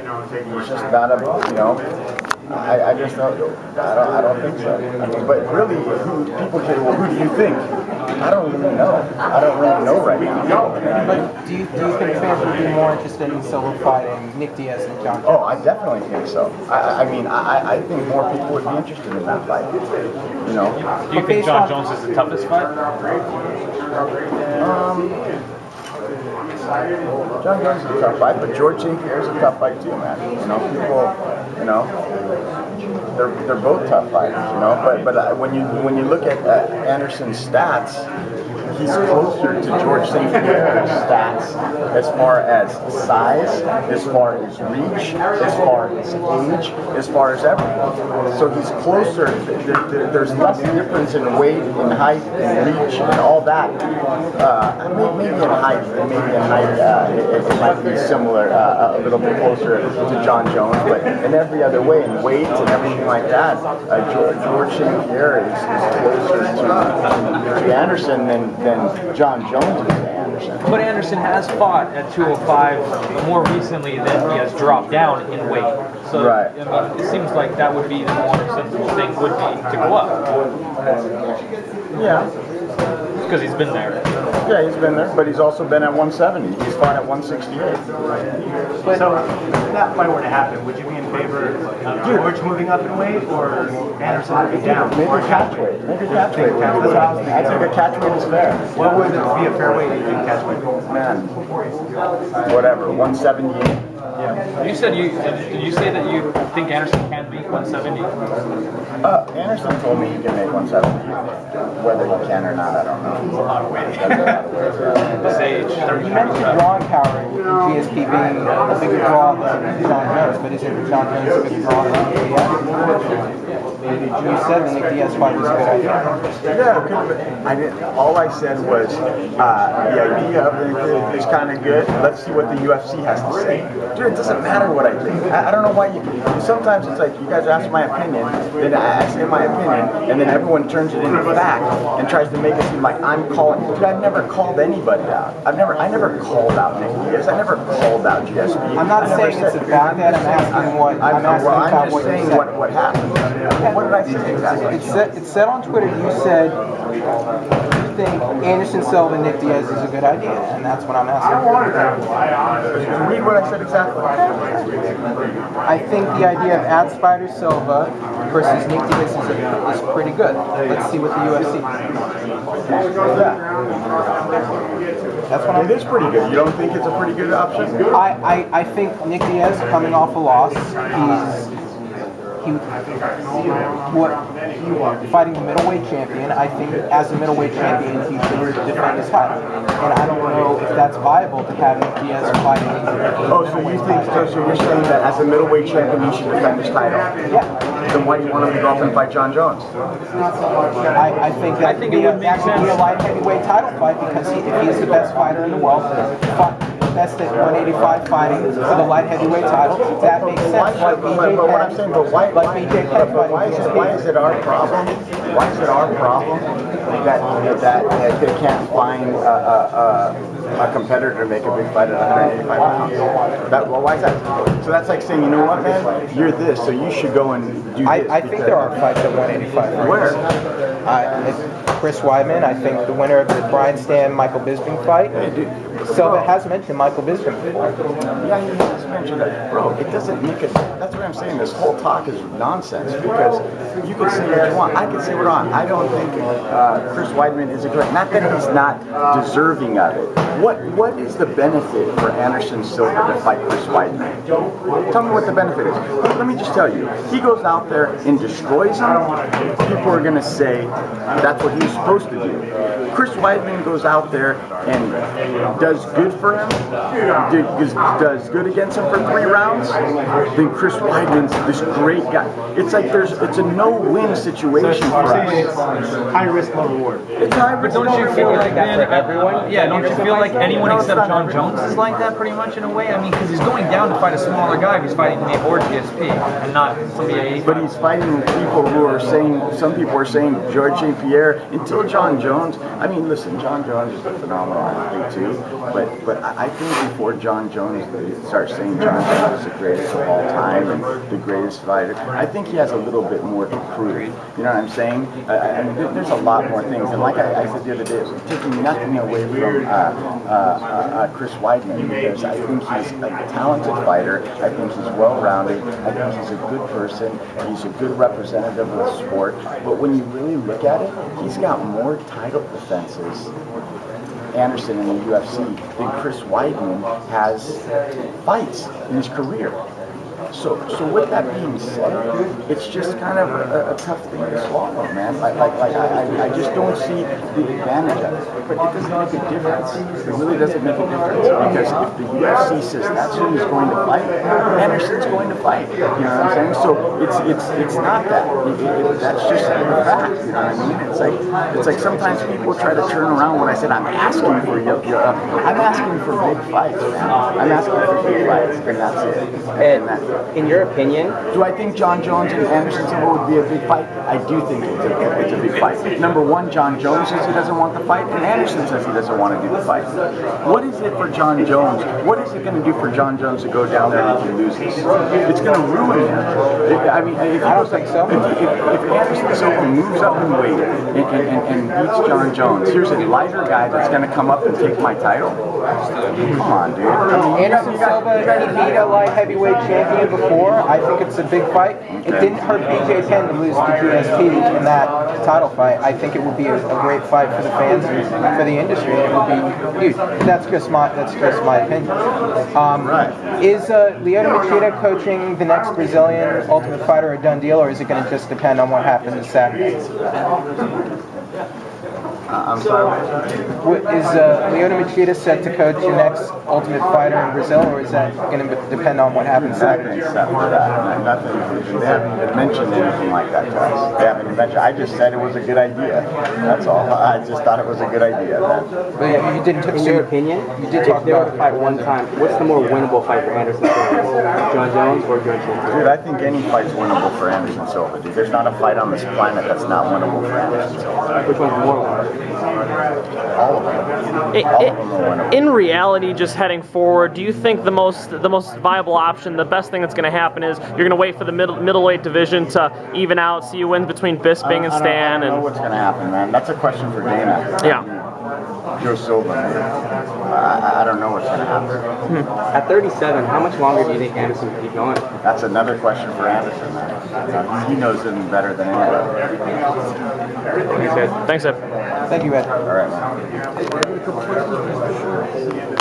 He's just not a, I just don't think so. I mean, but really, people say, well, who do you think? I don't really know. I don't really know right now. But do you think fans would be more interested in Silva fighting Nick Diaz and John Jones? Oh, I definitely think so. I think more people would be interested in that fight. Do you think John Jones is the toughest fight? John Jones is a tough fight, but George St. Pierre is a tough fight too, man. They're both tough fighters, But when you look at Anderson's stats, he's closer to George St. Pierre's stats as far as size, as far as reach, as far as age, as far as everything. So he's closer. There's less difference in weight, in height, in reach, and all that. Maybe in height, it might be similar, a little bit closer to John Jones, but in every other way, in weight and everything like that, George St. Pierre is closer to Anderson than John Jones is to Anderson. But Anderson has fought at 205 more recently than he has dropped down in weight. So right. I mean, it seems like that would be the more sensible thing would be to go up. Yeah. Because he's been there. Yeah, he's been there, but he's also been at 170. He's fought at 168. So if that fight were to happen, would you be in favor of George moving up in weight or Anderson moving down? Maybe catch weight. Maybe catch weight. That's what I was thinking. I think a catch weight is fair. What would be a fair weight, do you think, catch weight? Man, whatever, 178. Yeah. Did you say that you think Anderson can beat 170? Anderson told me he can make 170. Whether he can or not, I don't know. It's a lot of weight. You mentioned drawing power in GSP being a bigger draw than John Jones, but isn't John Jones a bigger draw than Nick Diaz? You said the Nick Diaz fight was a good idea. Yeah, all I said was the idea of it is kind of good. Let's see what the UFC has to say. Dude, it doesn't matter what I think. I don't know why sometimes it's like you guys ask my opinion, then I say my opinion, and then everyone turns it into fact and tries to make it seem like I'm calling. Dude, I've never called anybody out. I never called out Nick Diaz. I never called out GSP. I'm not saying it's a fact that I'm asking what I'm just saying what happened. What did I say exactly? It said on Twitter, you said you think Anderson Silva and Nick Diaz is a good idea, and that's what I'm asking. Read what I said exactly. I think the idea of Ed Soares Silva versus Nick Diaz is pretty good. Let's see what the UFC thinks. That's what It is pretty good. You don't think it's a pretty good option? I think Nick Diaz coming off a loss, fighting the middleweight champion. I think as a middleweight champion, he should defend his title. And I don't know if that's viable to have Nick Diaz fighting. So you're saying that as a middleweight champion, he should defend his title? Yeah. Then why do you want him to go up and fight John Jones? I think that could be a light heavyweight title fight because if he is the best fighter in the world, best at 185 fighting for the light heavyweight title, that makes sense. Why is it our problem? Why is it our problem that they can't find a competitor to make a big fight at 185 pounds? Why is that? So that's like saying, you know what, man, you're this, so you should go and do this. I think there are fights at 185. Where? Chris Weidman. I think the winner of the Brian Stann-Michael Bisping fight. Silva has mentioned Michael Bisping before. Yeah, he has mentioned that. Bro, it doesn't make it. That's what I'm saying. This whole talk is nonsense because you can say what you want. I can say what I want. I don't think Chris Weidman is a good. Not that he's not deserving of it. What is the benefit for Anderson Silva to fight Chris Weidman? Tell me what the benefit is. Let me just tell you. He goes out there and destroys him. People are going to say that's what he's supposed to do. Chris Weidman goes out there and does good for him, does good against him for 3 rounds, then Chris Weidman's this great guy. It's like it's a no-win situation for us. It's high risk, low reward. It's high risk. But don't you feel like then everyone? Yeah, don't you feel like like anyone except John Jones is like that pretty much in a way? I mean, because he's going down to fight a smaller guy who's fighting Nate or GSP and not somebody at 85. But he's fighting people who are saying, some people are saying George St. Pierre until John Jones. I mean, listen, John Jones is a phenomenal athlete too, but I think before John Jones starts saying John Jones is the greatest of all time and the greatest fighter, I think he has a little bit more to prove. You know what I'm saying? I mean, there's a lot more things, and like I said the other day, taking nothing away from Chris Weidman, because I think he's a talented fighter. I think he's well-rounded. I think he's a good person. He's a good representative of the sport. But when you really look at it, he's got more title defenses, Anderson in the UFC, than Chris Weidman has fights in his career. So with that being said, it's just kind of a tough thing to swallow, man. I just don't see the advantage of it. But it doesn't make a difference. It really doesn't make a difference, because if the UFC says that's who he's going to fight, Anderson's going to fight. You know what I'm saying? So it's not that. That's just the fact. You know what I mean? It's like sometimes people try to turn around when I said I'm asking for I'm asking for big fights, man. I'm asking for big fights, and that's it. In your opinion, do I think John Jones and Anderson Silva would be a big fight? I do think it's a big fight. Number one, John Jones says he doesn't want the fight, and Anderson says he doesn't want to do the fight. What is it for John Jones? What is it going to do for John Jones to go down there if he loses? It's going to ruin him. I mean, I don't think so. If Anderson Silva moves up in weight and beats John Jones, here's a lighter guy that's going to come up and take my title. Come on, dude. I mean, Anderson Silva, he beat a light heavyweight champion before. I think it's a big fight. It didn't hurt BJ Penn to lose to GSP in that title fight. I think it would be a great fight for the fans and for the industry. It would be huge. That's just my opinion. Is Lyoto Machida coaching the next Brazilian Ultimate Fighter a done deal, or is it going to just depend on what happens this Saturday? I'm sorry. Is Lyoto Machida set to coach your next Ultimate Fighter in Brazil, or is that going to depend on what happens Saturday? Nothing. They haven't even mentioned anything like that to us. They haven't even mentioned. I just said it was a good idea. That's all. I just thought it was a good idea, man. But yeah, you didn't. In your opinion, you did talk if they were about to fight one time, what's the more winnable fight for Anderson Silva? John Jones or George St. Pierre? Dude, I think any fight's winnable for Anderson Silva. Dude, there's not a fight on this planet that's not winnable for Anderson Silva. Which one's more winnable? All of them. All of them are winnable. In reality, just heading forward, do you think the most viable option, the best thing that's going to happen is you're going to wait for the middleweight division to even out, see who wins between Bisping and Stan? I don't know what's going to happen, man. That's a question for Dana. Yeah. Joe Silva. I don't know what's going to happen. At 37, how much longer do you think Anderson can keep going? That's another question for Anderson, man. He knows him better than anybody. Thanks, Ed. Thank you, Ed. All right, man.